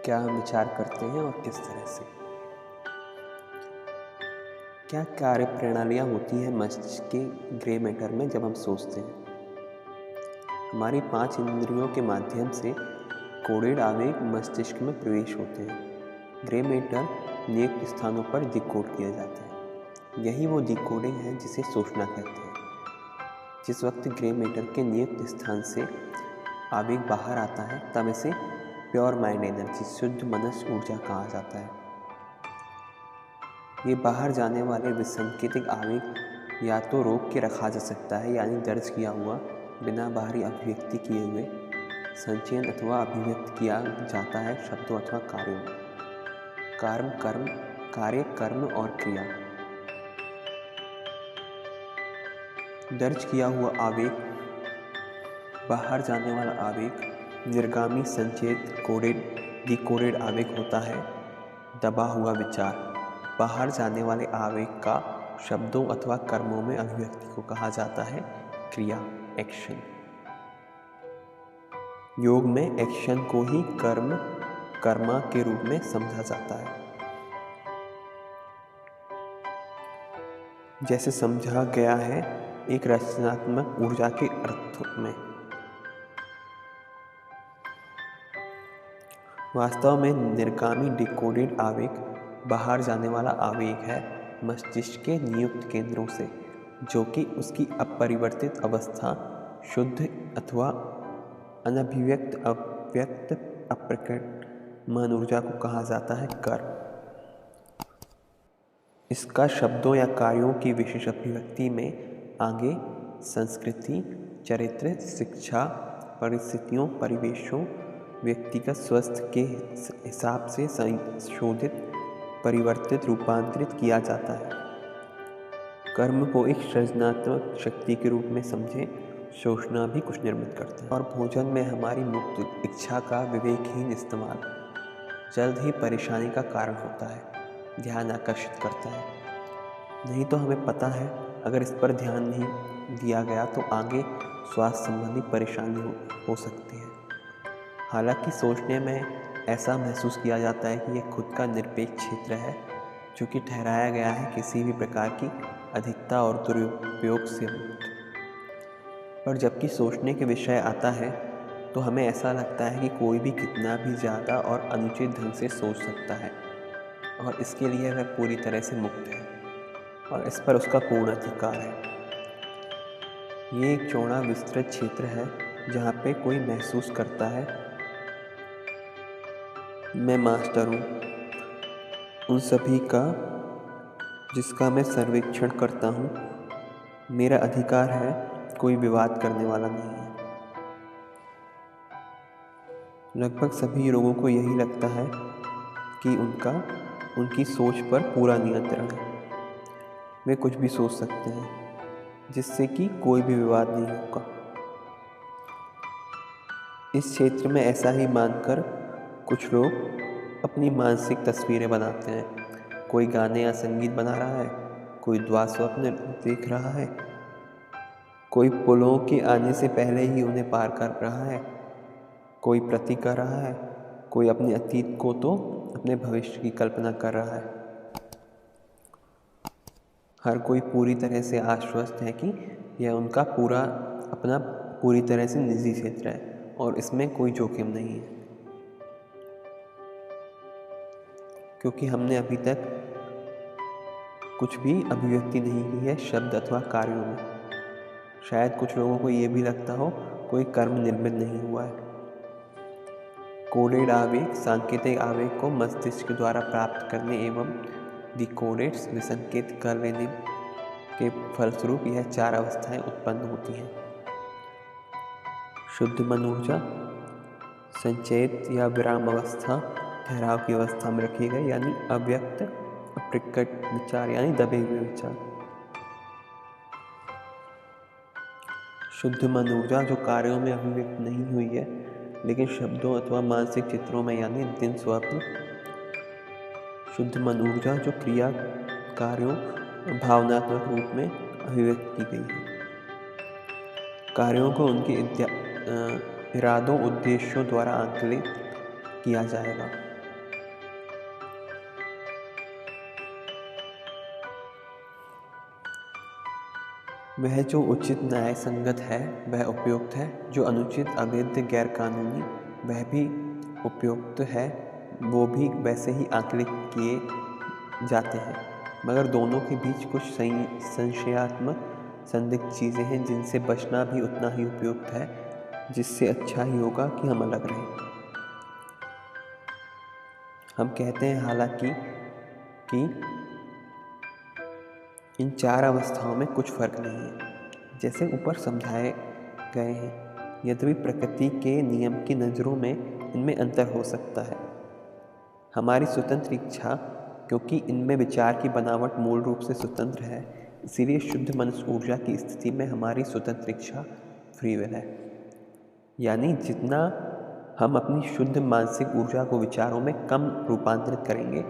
क्या हम विचार करते हैं और किस तरह से। क्या कार्य प्रणालियाँ होती हैं मस्तिष्क के ग्रे मैटर में जब हम सोचते हैं। हमारी 5 इंद्रियों के माध्यम से कोडेड आवेग मस्तिष्क में प्रवेश होते हैं। ग्रे मैटर नियुक्त स्थानों पर डिकोड किया जाता है। यही वो डिकोडिंग है जिसे सोचना कहते हैं। जिस वक्त ग्रे मैटर के नियुक्त स्थान से आवेग बाहर आता है तब इसे प्योर माइंड एनर्जी, शुद्ध मनस ऊर्जा कहा जाता है। ये बाहर जाने वाले विसंकेतिक आवेग या तो रोक के रखा जा सकता है, यानी दर्ज किया हुआ बिना बाहरी अभिव्यक्ति किए हुए संचयन अथवा अभिव्यक्त किया जाता है शब्दों अथवा कार्यों में। कार्य, कर्म और क्रिया। दर्ज किया हुआ आवेग, बाहर जाने वाला आवेग निर्गामी संचेत डिकोडेड आवेग होता है। दबा हुआ विचार, बाहर जाने वाले आवेग का शब्दों अथवा कर्मों में अभिव्यक्ति को कहा जाता है क्रिया, एक्शन। योग में एक्शन को ही कर्मा के रूप में समझा जाता है। जैसे समझा गया है एक रचनात्मक ऊर्जा के अर्थ में। वास्तव में निर्गामी डिकोडेड आवेग बाहर जाने वाला आवेग है मस्तिष्क के नियुक्त केंद्रों से, जो कि उसकी अपरिवर्तित अवस्था, शुद्ध अथवा अनभिव्यक्त, अव्यक्त, अप्रकट मन ऊर्जा को कहा जाता है कर्म। इसका शब्दों या कार्यों की विशेष अभिव्यक्ति में आगे संस्कृति, चरित्र, शिक्षा, परिस्थितियों, परिवेशों, व्यक्तिगत स्वास्थ्य के हिसाब से संशोधित, परिवर्तित, रूपांतरित किया जाता है। कर्म को एक सृजनात्मक शक्ति के रूप में समझे, सोचना भी कुछ निर्मित करता है। और भोजन में हमारी मुक्त इच्छा का विवेकहीन इस्तेमाल जल्द ही परेशानी का कारण होता है, ध्यान आकर्षित करता है। नहीं तो हमें पता है अगर इस पर ध्यान नहीं दिया गया तो आगे स्वास्थ्य संबंधी परेशानी हो सकती है। हालांकि सोचने में ऐसा महसूस किया जाता है कि यह खुद का निरपेक्ष क्षेत्र है, जो कि ठहराया गया है किसी भी प्रकार की अधिकता और दुरुपयोग से मुक्त। पर जबकि सोचने के विषय आता है तो हमें ऐसा लगता है कि कोई भी कितना भी ज़्यादा और अनुचित ढंग से सोच सकता है और इसके लिए वह पूरी तरह से मुक्त है और इस पर उसका पूर्ण अधिकार है। ये एक चौड़ा विस्तृत क्षेत्र है जहाँ पे कोई महसूस करता है मैं मास्टर हूँ उन सभी का जिसका मैं सर्वेक्षण करता हूँ। मेरा अधिकार है, कोई विवाद करने वाला नहीं है। लगभग सभी लोगों को यही लगता है कि उनकी सोच पर पूरा नियंत्रण है। वे कुछ भी सोच सकते हैं जिससे कि कोई भी विवाद नहीं होगा। इस क्षेत्र में ऐसा ही मानकर कुछ लोग अपनी मानसिक तस्वीरें बनाते हैं। कोई गाने या संगीत बना रहा है, कोई द्वास्वप्न देख रहा है, कोई पुलों के आने से पहले ही उन्हें पार कर रहा है, कोई प्रति कर रहा है, कोई अपने अतीत को तो अपने भविष्य की कल्पना कर रहा है। हर कोई पूरी तरह से आश्वस्त है कि यह उनका पूरी तरह से निजी क्षेत्र है और इसमें कोई जोखिम नहीं है, क्योंकि हमने अभी तक कुछ भी अभिव्यक्ति नहीं की है शब्द अथवा कार्यों में। शायद कुछ लोगों को ये भी लगता हो कोई कर्म निर्मित नहीं हुआ है। कोडेड आवेग सांकेतिक आवेग को मस्तिष्क द्वारा प्राप्त करने एवं डिकोडेड विसंकेत कर लेने के फलस्वरूप यह 4 अवस्थाएं उत्पन्न होती हैं। शुद्ध मन ऊर्जा, संचेत या विराम अवस्था, ठहराव की अवस्था में रखी गई, यानी अव्यक्त, अप्रकट विचार यानी दबे हुए विचार। शुद्ध मन ऊर्जा जो कार्यों में अभिव्यक्त नहीं हुई है लेकिन शब्दों अथवा मानसिक चित्रों में, यानी दिन स्वप्न। शुद्ध मन ऊर्जा जो क्रिया, कार्यों, भावनात्मक रूप में अभिव्यक्त की गई है। कार्यों को उनके इरादों, उद्देश्यों द्वारा आंकलित किया जाएगा। वह जो उचित न्याय संगत है वह उपयुक्त है, जो अनुचित अवैध गैर कानूनी वह भी उपयुक्त है, वो भी वैसे ही आकलित किए जाते हैं। मगर दोनों के बीच कुछ संशयात्मक संदिग्ध चीज़ें हैं जिनसे बचना भी उतना ही उपयुक्त है, जिससे अच्छा ही होगा कि हम अलग रहें। हम कहते हैं हालांकि कि इन 4 अवस्थाओं में कुछ फर्क नहीं है, जैसे ऊपर समझाए गए हैं। यद्यपि प्रकृति के नियम की नज़रों में इनमें अंतर हो सकता है। हमारी स्वतंत्र इच्छा, क्योंकि इनमें विचार की बनावट मूल रूप से स्वतंत्र है, इसीलिए शुद्ध मनुष्य ऊर्जा की स्थिति में हमारी स्वतंत्र इच्छा फ्री विल है। यानी जितना हम अपनी शुद्ध मानसिक ऊर्जा को विचारों में कम रूपांतरित करेंगे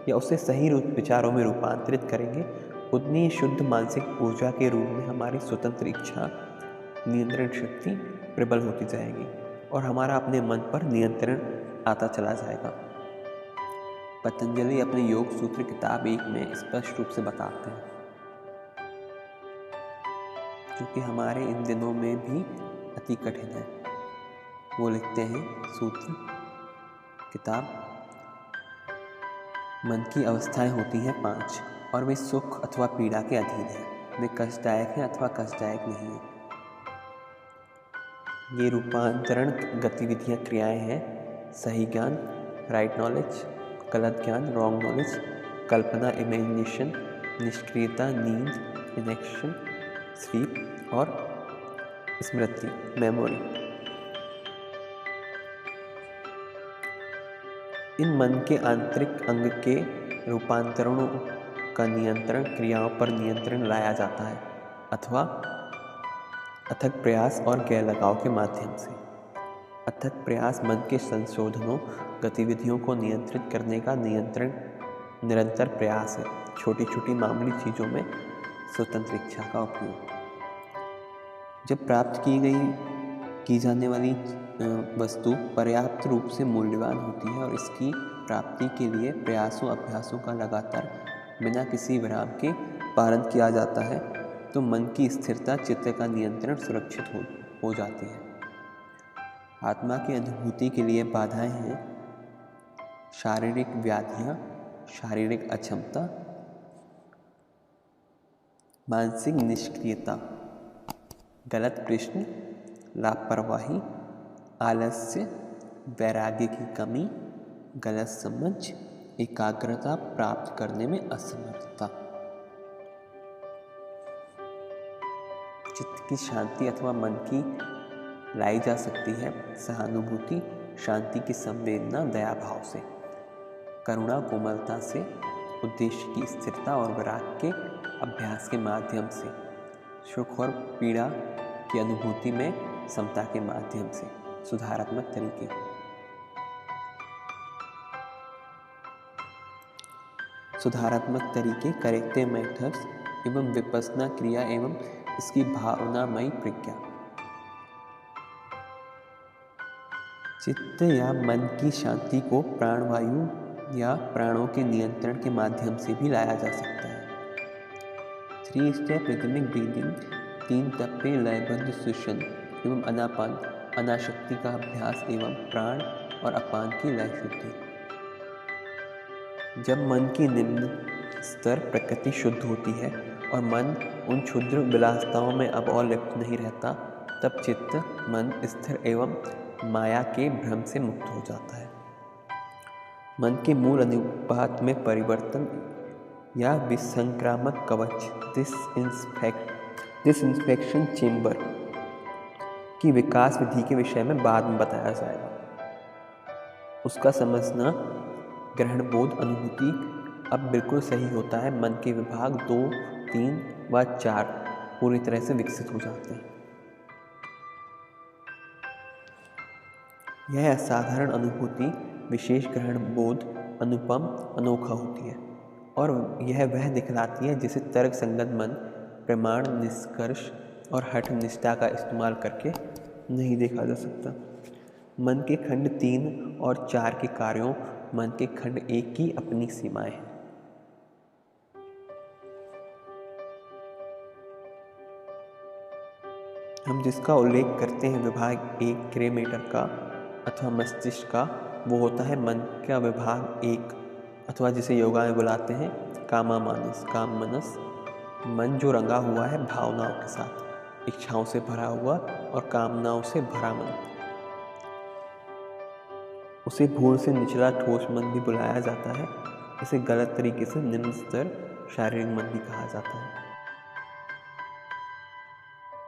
या उसे सही विचारों में रूपांतरित करेंगे, उतनी शुद्ध मानसिक ऊर्जा के रूप में हमारी स्वतंत्र इच्छा नियंत्रण शक्ति प्रबल होती जाएगी और हमारा अपने मन पर नियंत्रण आता चला जाएगा। पतंजलि अपने योग सूत्र किताब 1 में स्पष्ट रूप से बताते हैं, जो कि हमारे इन दिनों में भी अति कठिन है। वो लिखते हैं सूत्र किताब, मन की अवस्थाएं होती हैं 5 और वे सुख अथवा पीड़ा के अधीन हैं। वे कष्टदायक हैं अथवा कष्टदायक नहीं हैं। ये रूपांतरण गतिविधियां क्रियाएं हैं: सही ज्ञान राइट नॉलेज, गलत ज्ञान रॉन्ग नॉलेज, कल्पना इमेजिनेशन, निष्क्रियता नींद इनएक्शन, स्लीप और स्मृति मेमोरी। इन मन के आंतरिक अंग के रूपांतरणों का नियंत्रण क्रियाओं पर नियंत्रण लाया जाता है अथवा अथक प्रयास और गैर लगाव के माध्यम से। अथक प्रयास मन के संशोधनों गतिविधियों को नियंत्रित करने का निरंतर प्रयास है। छोटी छोटी मामूली चीज़ों में स्वतंत्र इच्छा का उपयोग। जब प्राप्त की जाने वाली वस्तु पर्याप्त रूप से मूल्यवान होती है और इसकी प्राप्ति के लिए प्रयासों अभ्यासों का लगातार बिना किसी विराम के पालन किया जाता है, तो मन की स्थिरता चित्त का नियंत्रण सुरक्षित हो जाती है। आत्मा की अनुभूति के लिए बाधाएं हैं शारीरिक व्याधियां, शारीरिक अक्षमता, मानसिक निष्क्रियता, गलत प्रश्न, लापरवाही, आलस्य, वैराग्य की कमी, गलत समझ, एकाग्रता प्राप्त करने में असमर्थता। चित्त की शांति अथवा मन की लाई जा सकती है सहानुभूति, शांति की संवेदना, दया भाव से, करुणा कोमलता से, उद्देश्य की स्थिरता और विराग के अभ्यास के माध्यम से, सुख और पीड़ा की अनुभूति में समता के माध्यम से। सुधारात्मक तरीके। सुधारात्मक तरीके करेक्टिव मेथड्स एवं विपස්සना क्रिया एवं इसकी भावनामयी प्रज्ञा। चित्त या मन की शांति को प्राणवायु या प्राणों के नियंत्रण के माध्यम से भी लाया जा सकता है। 3 स्टेप रिदमिक ब्रीदिंग, 3 टप्पे लयबद्ध श्वसन एवं अनापान अनाशक्ति का अभ्यास एवं प्राण और अपान की लय शुद्धि। जब मन की निम्न स्तर प्रकृति शुद्ध होती है और मन उन क्षुद्र विलासिताओं में अब और लिप्त नहीं रहता, तब चित्त मन स्थिर एवं माया के भ्रम से मुक्त हो जाता है। मन के मूल अनुपात में परिवर्तन या विसंक्रामक कवच डिसइंफेक्शन चेंबर की विकास विधि के विषय में बाद में बताया जाएगा। उसका समझना ग्रहण बोध अनुभूति अब बिल्कुल सही होता है। मन के विभाग 2, 3 व 4 पूरी तरह से विकसित हो जाते हैं। यह असाधारण अनुभूति विशेष ग्रहण बोध अनुपम अनोखा होती है और यह वह दिखलाती है जिसे तर्क संगत मन प्रमाण निष्कर्ष और हठ निष्ठा का इस्तेमाल करके नहीं देखा जा सकता। मन के खंड 3 और 4 के कार्यों, मन के खंड 1 की अपनी सीमाएं हैं। हम जिसका उल्लेख करते हैं विभाग 1 क्रय मैटर का अथवा मस्तिष्क का, वो होता है मन का विभाग 1, अथवा जिसे योगा में बुलाते हैं काम मनस। मन जो रंगा हुआ है भावनाओं के साथ, इच्छाओं से भरा हुआ और कामनाओं से भरा मन, उसे भूल से निचला ठोस मन भी बुलाया जाता है। इसे गलत तरीके से निम्न स्तर शारीरिक मन भी कहा जाता है।